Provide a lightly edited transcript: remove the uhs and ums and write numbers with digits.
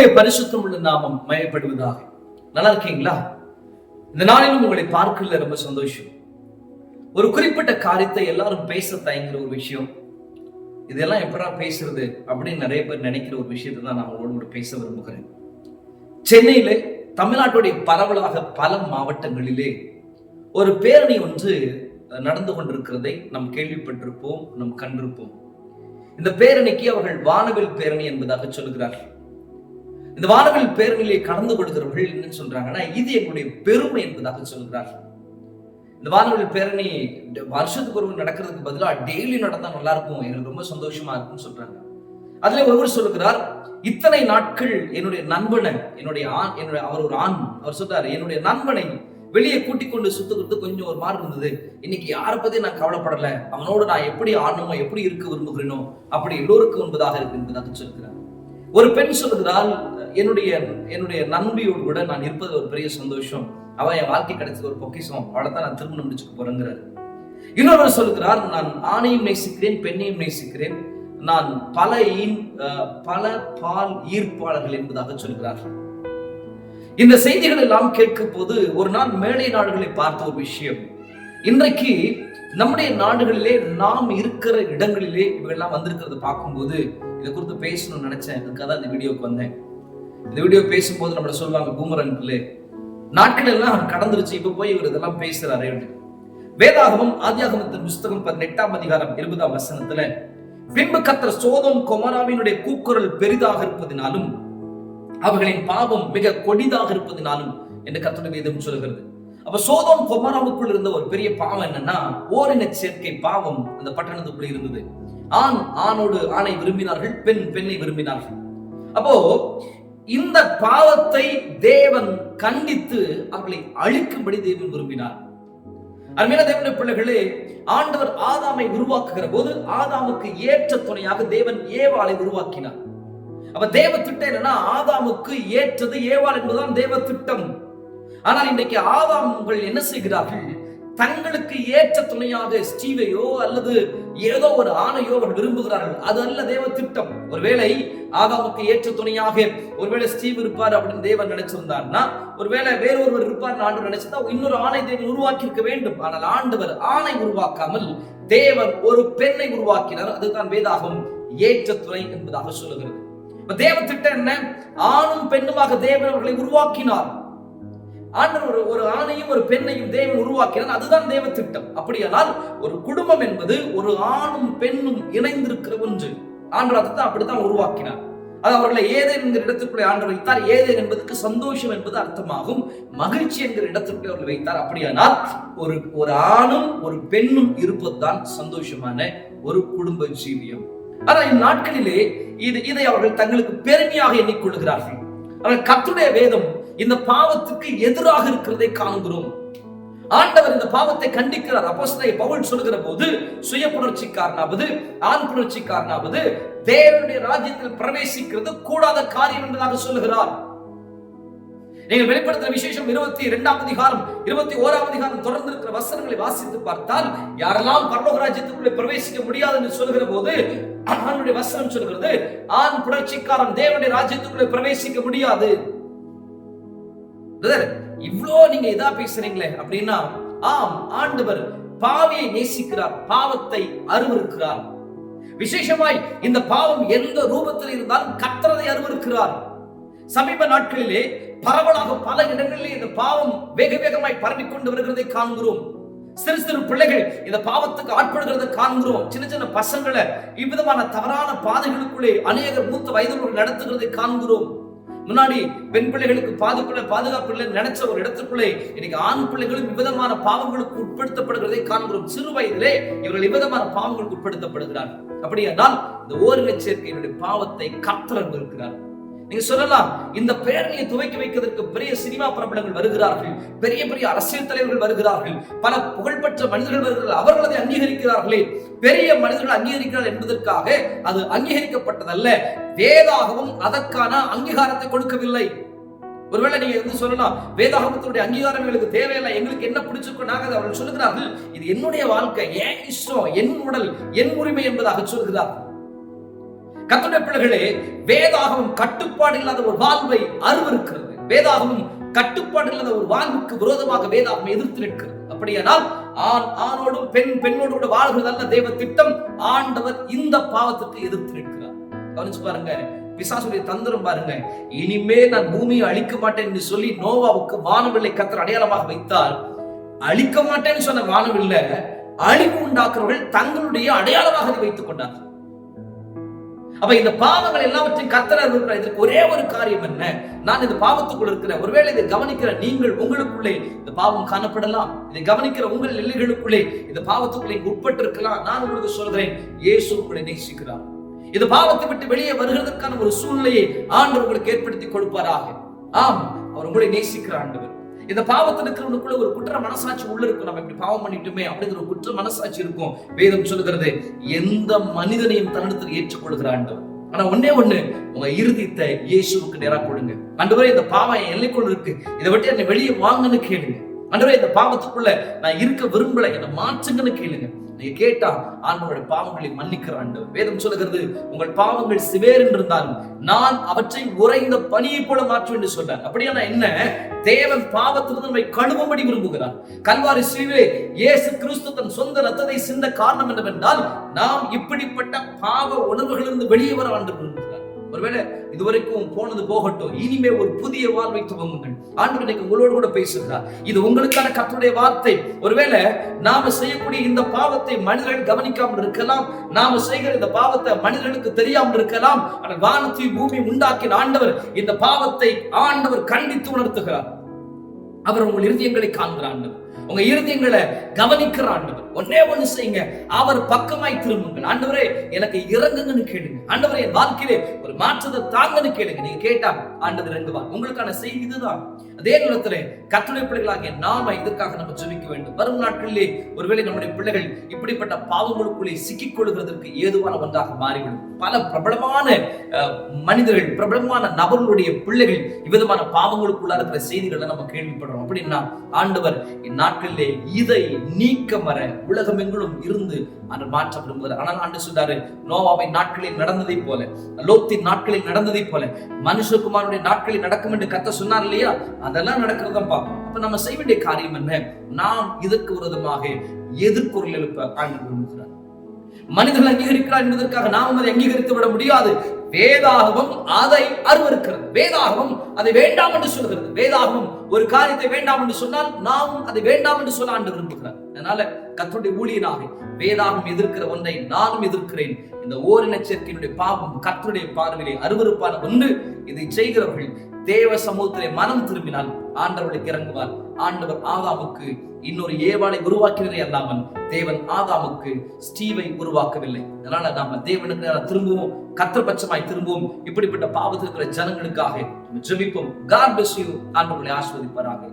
கர்த்தருடைய பரிசுத்தம் உள்ள நாமம் மயப்படுவதாக. நல்லா இருக்கீங்களா? இந்த நாளிலும் உங்களை பார்க்கல ரொம்ப சந்தோஷம். ஒரு குறிப்பிட்ட காரியத்தை எல்லாரும் பேச தயங்குற ஒரு விஷயம், இதெல்லாம் எப்படா பேசுறது அப்படின்னு நிறைய பேர் நினைக்கிற ஒரு விஷயத்தை தான் நான் உங்களோடு பேச விரும்புகிறேன். சென்னையிலே, தமிழ்நாட்டுடைய பரவலாக பல மாவட்டங்களிலே ஒரு பேரணி ஒன்று நடந்து கொண்டிருக்கிறதை நாம் கேள்விப்பட்டிருப்போம், நாம் கண்டிருப்போம். இந்த பேரணிக்கு அவர்கள் வானவில் பேரணி என்பதாக சொல்கிறார்கள். இந்த வானவில் பேரணியிலே கலந்து கொள்கிறவர்கள் என்ன சொல்றாங்கன்னா, இது எங்களுடைய பெருமை என்பதாக சொல்கிறார்கள். இந்த வானவில் பேரணி வருஷத்துக்கு ஒருவர் நடக்கிறதுக்கு பதிலாக டெய்லி நடந்தா நல்லா இருக்கும், எங்களுக்கு ரொம்ப சந்தோஷமா இருக்கும்னு சொல்றாங்க. அதுல ஒருவர் சொல்லுகிறார், இத்தனை நாட்கள் என்னுடைய நண்பனை, அவர் ஒரு ஆண், அவர் சொல்றாரு, என்னுடைய நண்பனை வெளியே கூட்டிக் கொண்டு சுத்துக்கிறது கொஞ்சம் ஒரு மாதிரி இருந்தது. இன்னைக்கு யாரை பத்தி நான் கவலைப்படல, அவனோடு நான் எப்படி ஆடணுமோ, எப்படி இருக்க விரும்புகிறேனோ அப்படி எல்லோருக்கும் என்பதாக இருக்கு என்பதாக சொல்கிறார். ஒரு பெண் சொல்லுகிறாள், என்னுடைய நண்பியோடு கூட நான் இருப்பது ஒரு பெரிய சந்தோஷம், அவன் என் வாழ்க்கை கிடைச்சது ஒரு பொக்கிஷம், அவளைத்தான் நான் திருமணம் முடிச்சுக்க போறேங்கிறார். இன்னொருவர் சொல்லுகிறார், நான் ஆணையும் நேசிக்கிறேன், பெண்ணையும் நேசிக்கிறேன், நான் பல பால் ஈர்ப்பாளர்கள் என்பதாக சொல்கிறார்கள். இந்த செய்திகள் எல்லாம் கேட்கும் போது ஒரு நாள் மேலை நாடுகளை பார்த்த ஒரு விஷயம், இன்றைக்கு நம்முடைய நாடுகளிலே நாம் இருக்கிற இடங்களிலே இவெல்லாம் வந்திருக்கிறத பார்க்கும்போது இதை குறித்து பேசணும்னு நினைச்சேன். அதுக்காக தான் இந்த வீடியோக்கு வந்தேன். இந்த வீடியோ பேசும்போது நம்மள சொல்லுவாங்க, பூமரன்களே நாட்கள் எல்லாம் கடந்துருச்சு, இப்ப போய் இவர் இதெல்லாம் பேசுறாரு. வேதாகமம் ஆதியாகமத்தின் புஸ்தகம் 18ஆம் அதிகாரம் 20ஆம் வசனத்துல, பின்பு கர்த்தர் சோதோம் கொமோராவினுடைய கூக்குரல் பெரிதாக இருப்பதினாலும் அவர்களின் பாவம் மிக கொடிதாக இருப்பதினாலும் என்று கர்த்தருடைய வேதம் சொல்கிறது. அப்ப சோதோம் கொமோராவுக்குள் இருந்த ஒரு பெரிய பாவம் என்னன்னா, ஓரின சேர்க்கை பாவம் அந்த பட்டணத்துக்குள்ள இருந்தது. ஆணோடு ஆணை விரும்பினார்கள், பெண்ணை விரும்பினார்கள். அப்போ இந்த பாவத்தை தேவன் கண்டித்து அவர்களை அழிக்கும்படி தேவன் விரும்பினார். அருமையான தேவனுடைய பிள்ளைகளே, ஆண்டவர் ஆதாமை உருவாக்குகிற போது ஆதாமுக்கு ஏற்ற துணையாக தேவன் ஏவாளை உருவாக்கினார். அப்ப தேவ திட்டம் என்னன்னா, ஆதாமுக்கு ஏற்றது ஏவாள் என்பதுதான் தேவ திட்டம். ஆனால் இன்றைக்கு ஆதாம்கள் என்ன செய்கிறார்கள், தங்களுக்கு ஏற்ற துணையாக ஸ்டீவையோ அல்லது ஏதோ ஒரு ஆணையோ அவர் விரும்புகிறார்கள். அது அல்ல தேவ திட்டம். ஒருவேளை ஆதாமுக்கு ஏற்ற துணையாக ஒருவேளை ஸ்டீவ் இருப்பார் அப்படின்னு தேவன் நினைச்சிருந்தார்னா, ஒருவேளை வேறொருவர் இருப்பார் ஆண்டவர் நினைச்சிருந்தா இன்னொரு ஆணை தேவன் உருவாக்கி இருக்க வேண்டும். ஆனால் ஆண்டவர் ஆணை உருவாக்காமல் தேவன் ஒரு பெண்ணை உருவாக்கினார். அதுதான் வேதாகம் ஏற்ற துணை என்பதாக சொல்லுகிறது. தேவ திட்டம் என்ன? ஆணும் பெண்ணுமாக தேவன் அவர்களை உருவாக்கினார். ஆண்டவர் ஒரு ஆணையும் ஒரு பெண்ணையும் தேவன் உருவாக்கினார். அதுதான் தேவ திட்டம். அப்படியானால் ஒரு குடும்பம் என்பது ஒரு ஆணும் பெண்ணும் இணைந்திருக்கிற ஒன்று. ஆண்டவர் அதைத்தான் அப்படித்தான் உருவாக்கினார். அது அவர்களை ஏதேன் என்கிற இடத்துக்குள்ளே ஆண்டவர் வைத்தார். ஏதேன் என்பதற்கு சந்தோஷம் என்பது அர்த்தமாகும். மகிழ்ச்சி என்கிற இடத்துக்குள்ளே அவர்கள் வைத்தார். அப்படியானால் ஒரு ஆணும் ஒரு பெண்ணும் இருப்பதுதான் சந்தோஷமான ஒரு குடும்ப ஜீவியம். ஆனால் இந்நாட்களிலே இதை அவர்கள் தங்களுக்கு பெருமையாக எண்ணிக்கொள்கிறார்கள். அவர்கள் கர்த்தருடைய வேதம் இந்த பாவத்துக்கு எதிராக இருக்கிறதை காண்கிறோம். ஆண்டவர் இந்த பாவத்தை கண்டிக்கிறார். அப்போஸ்தலனாகிய பவுல் சொல்லுகிற போது, சுய புணர்ச்சிக்காரனாவது ஆண் புணர்ச்சிக்காரனாவது தேவனுடைய ராஜ்யத்தில் பிரவேசிக்கிறது கூடாத காரியம் என்பதாக சொல்லுகிறார். நீங்கள் வெளிப்படுத்துற விசேஷம் 22ஆம் அதிகாரம் 21ஆம் அதிகாரம் தொடர்ந்து இருக்கிற வசனங்களை வாசித்து பார்த்தால், யாரெல்லாம் பரலோக ராஜ்யத்துக்குள்ளே பிரவேசிக்க முடியாது என்று சொல்லுகிற போது ஆணுடைய வசனம் சொல்கிறது, ஆண் புணர்ச்சிக்காரன் தேவனுடைய ராஜ்யத்துக்குள்ளே பிரவேசிக்க முடியாது. இவ்வளோ நீங்க இதா பேசுறீங்களே அப்படின்னா, ஆம், ஆண்டவர் பாவியை நேசிக்கிறார், பாவத்தை அருவருக்கிறார். விசேஷமாய் இந்த பாவம் எந்த ரூபத்தில் இருந்தாலும் கர்த்தரை அருவருக்கிறார். சமீப நாட்களிலே பரவலாக பல இடங்களிலே இந்த பாவம் வேக வேகமாய் பரவிக்கொண்டு வருகிறதை காண்கிறோம். சிறு சிறு பிள்ளைகள் இந்த பாவத்துக்கு ஆட்படுகிறதை காண்கிறோம். சின்ன சின்ன பசங்களை இவ்விதமான தவறான பாதைகளுக்குள்ளே அநேகர் மூத்த வயதில் நடத்துகிறதை காண்கிறோம். முன்னாடி பெண் பிள்ளைகளுக்கு பாதுகாப்பு இல்லை நினைச்ச ஒரு இடத்துக்குள்ளே இன்னைக்கு ஆண் பிள்ளைகளும் இவ்விதமான பாவங்களுக்கு உட்படுத்தப்படுகிறதை காண்கிறோம். சிறு வயதிலே இவர்கள் இவ்விதமான பாவங்களுக்கு உட்படுத்தப்படுகிறார். அப்படியானால் இந்த ஓரின சேர்க்கையினுடைய பாவத்தை கர்த்தர் இருக்கிறார். நீங்க சொல்லலாம், இந்த பேரணியை துவக்கி வைக்கிறதுக்கு பெரிய சினிமா பிரபலங்கள் வருகிறார்கள், பெரிய பெரிய அரசியல் தலைவர்கள் வருகிறார்கள், பல புகழ்பெற்ற மனிதர்கள் வருகிறார்கள், அவர்கள் அதை அங்கீகரிக்கிறார்களே, பெரிய மனிதர்கள் அங்கீகரிக்கிறார் என்பதற்காக அது அங்கீகரிக்கப்பட்டதல்ல. வேதாகமும் அதற்கான அங்கீகாரத்தை கொடுக்கவில்லை. ஒருவேளை நீங்க சொல்லலாம், வேதாகமத்தினுடைய அங்கீகாரம் எங்களுக்கு தேவையில்லை, எங்களுக்கு என்ன பிடிச்சிருக்கோ நாங்கள் அவர்கள் சொல்லுகிறார்கள், இது என்னுடைய வாழ்க்கை, என் இஷ்டம், என் உடல், என் உரிமை என்பதாக சொல்கிறார்கள். கர்த்தருடைய பிள்ளைகளே, வேதாகமம் கட்டுப்பாடு இல்லாத ஒரு வாழ்வை அருவருக்கிறது. வேதாகமம் கட்டுப்பாடு இல்லாத ஒரு வாழ்வுக்கு விரோதமாக வேதாகமம் எதிர்த்து நிற்கிறது. அப்படியானால் ஆண் ஆணோடும் பெண் பெண்ணோடு கூட வாழ்கிறது அல்ல தேவ திட்டம். ஆண்டவர் இந்த பாவத்திற்கு எதிர்த்து நிற்கிறார். கவனிச்சு பாருங்க, பிசாசுடைய தந்திரம் பாருங்க. இனிமே நான் பூமியை அழிக்க மாட்டேன் என்று சொல்லி நோவாவுக்கு வானவில்லை கர்த்தர் அடையாளமாக வைத்தால், அழிக்க மாட்டேன்னு சொன்ன வானவில்லை அழிவு உண்டாக்குறவர்கள் தங்களுடைய அடையாளமாக வைத்துக் கொண்டார்கள். அப்ப இந்த பாவங்கள் எல்லாவற்றையும் கர்த்தர் இருக்கிற இதற்கு ஒரே ஒரு காரியம் என்ன? நான் இந்த பாவத்துக்குள் இருக்கிற, ஒருவேளை இதை கவனிக்கிற நீங்கள் உங்களுக்குள்ளே இந்த பாவம் காணப்படலாம். இதை கவனிக்கிற உங்கள் எல்லைகளுக்குள்ளே இந்த பாவத்துக்குள்ளே உட்பட்டு இருக்கலாம். நான் உங்களுக்கு சொல்கிறேன், இயேசு உங்களை நேசிக்கிறார். இந்த பாவத்தை விட்டு வெளியே வருகிறதற்கான ஒரு சூழ்நிலையை ஆண்டவர் உங்களுக்கு ஏற்படுத்தி கொடுப்பாராக. ஆம், அவர் உங்களை நேசிக்கிற ஆண்டவர். இந்த பாவத்தில் இருக்கிறவனுக்குள்ள ஒரு குற்ற மனசாட்சி உள்ள இருக்கும். நம்ம இப்படி பாவம் பண்ணிட்டுமே அப்படிங்கிற ஒரு குற்ற மனசாட்சி இருக்கும். வேதம் சொல்லுகிறது, எந்த மனிதனையும் தன்னிடத்தில் ஏற்றுக்கொள்கிற ஆண்டவர். ஆனா ஒண்ணே ஒண்ணு, உங்க இருதயத்தை இயேசுவுக்கு நேரா கொடுங்க. ஆண்டவரே, இந்த பாவம் என் எல்லைக்குள்ள இருக்கு, இதை விட்டு என்னை வெளியே வாங்கன்னு கேளுங்க. ஆண்டவரே, இந்த பாவத்துக்குள்ள நான் இருக்க விரும்பல, என்னை மாற்றுங்கன்னு கேளுங்க. நீங்க கேட்டா ஆண்டவருடைய பாவங்களை மன்னிக்கிற ஆண்டவர். வேதம் சொல்லுகிறது, உங்கள் பாவங்கள் சிவேர் இருந்தாலும் நான் அவற்றை உறைந்த பனியை போல மாற்றும் என்று சொல்றார். அப்படியான என்ன? தேவன் பாவத்திலிருந்து நம்மை கழுவும்படி விரும்புகிறார். கல்வாரி சிலுவையிலே இயேசு கிறிஸ்து தன் சொந்த ரத்தத்தை சிந்த காரணம் என்னவென்றால், நாம் இப்படிப்பட்ட பாவ உணர்வுகளிலிருந்து வெளியே வர ஆண்டவர் விரும்புகிறார். ஒருவேளை இதுவரைக்கும் போனது போகட்டும், இனிமே ஒரு புதிய வாழ்வை துவங்குங்கள். ஆண்டவர் இன்னைக்கு உங்களோடு கூட பேசுகிறார். இது உங்களுக்கான கர்த்தருடைய வார்த்தை. ஒருவேளை நாம செய்யக்கூடிய இந்த பாவத்தை மனிதர்கள் கவனிக்காமல் இருக்கலாம், நாம செய்கிற இந்த பாவத்தை மனிதர்களுக்கு தெரியாமல் இருக்கலாம். ஆனால் வானத்தை பூமி உண்டாக்கின ஆண்டவர் இந்த பாவத்தை ஆண்டவர் கண்டித்து உணர்த்துகிறார். அவர் உங்கள் இருதயங்களை காண்கிற ஆண்டவர், உங்க இருதயங்களை கவனிக்கிற ஆண்டவர். ஒன்னே ஒண்ணு செய்யுங்க, அவர் பக்கமாய் திரும்புங்கள். ஆண்டவரே, எனக்கு இறங்குங்கன்னு கேளுங்க. ஆண்டவரே, என் வாழ்க்கையிலே ஒரு மாற்றத்தை தாங்கன்னு கேளுங்க. நீங்க கேட்டா ஆண்டவர் இறங்குவார். உங்களுக்கான செய்தி இதுதான். அதே நேரத்தில் கர்த்தருடைய பிள்ளைகளாகிய நாம இதற்காக நம்ம ஜெபிக்க வேண்டும். வரும் நாட்களிலே ஒருவேளை நம்முடைய பிள்ளைகள் இப்படிப்பட்ட பாவங்களுக்குள்ளே சிக்கிக் கொள்கிறதற்கு ஏதுவான ஒன்றாக மாறிவிடும். பல பிரபலமான மனிதர்கள், பிரபலமான நபர்களுடைய பிள்ளைகள் இவ்விதமான பாவங்களுக்குள்ள இருக்கிற செய்திகளை நம்ம கேள்விப்படுறோம். அப்படின்னா ஆண்டவர் இந்நாட்களிலே இதை நீக்க மற உலகம் எங்கிலும் இருந்து அவர் மாற்ற விரும்புகிறார். ஆனால் ஆண்டவர் சொல்றாரு, நோவாவின் நாட்களில் நடந்ததை போல, லோத்தின் நாட்களில் நடந்ததை போல மனுஷகுமாரனுடைய நாட்களில் நடக்கும் என்று கர்த்தர் சொன்னார் இல்லையா? அதெல்லாம் நடக்கிறதான் பார்ப்போம். அப்ப நம்ம செய்ய வேண்டிய காரியம் என்ன? நாம் இதற்கு விரோதமாக எதிர்குரல் எழுப்ப ஆண்டவர் விரும்புகிறார். மனிதர்கள் அங்கீகரிக்கிறார் என்பதற்காக நாம் அதை அங்கீகரித்து விட முடியாது. வேதாகமம் அதை அருவருக்கிறது. வேதாகமம் அதை வேண்டாம் என்று சொல்கிறது. வேதாகமம் ஒரு காரியத்தை வேண்டாம் என்று சொன்னால் நாமும் அதை வேண்டாம் என்று சொல்ல ஆண்டு விரும்புகிறார். அதனால கர்த்தருடைய ஊழியனாக வேதாகமம் எதிர்க்கிற ஒன்றை நானும் எதிர்க்கிறேன். இந்த ஓரின சேர்க்கையினுடைய பாவம் கர்த்தருடைய பார்வையிலே அருவருப்பான ஒன்று. இதை செய்கிறவர்கள் தேவ சமூகத்திலே மனம் திரும்பினால் ஆண்டவர்களுக்கு இறங்குவார். ஆண்டவர் ஆதாமுக்கு இன்னொரு ஏவாளை உருவாக்கினரே அல்லாமல் தேவன் ஆதாமுக்கு ஸ்டீவை உருவாக்கவில்லை. அதனால நாம தேவனுக்கு திரும்புவோம், கர்த்தபட்சமாய் திரும்புவோம். இப்படிப்பட்ட பாவத்தில் இருக்கிற ஜனங்களுக்காக ஜெபிப்போம். God bless you. ஆண்டவர்களை ஆசீர்வதிப்பாராக.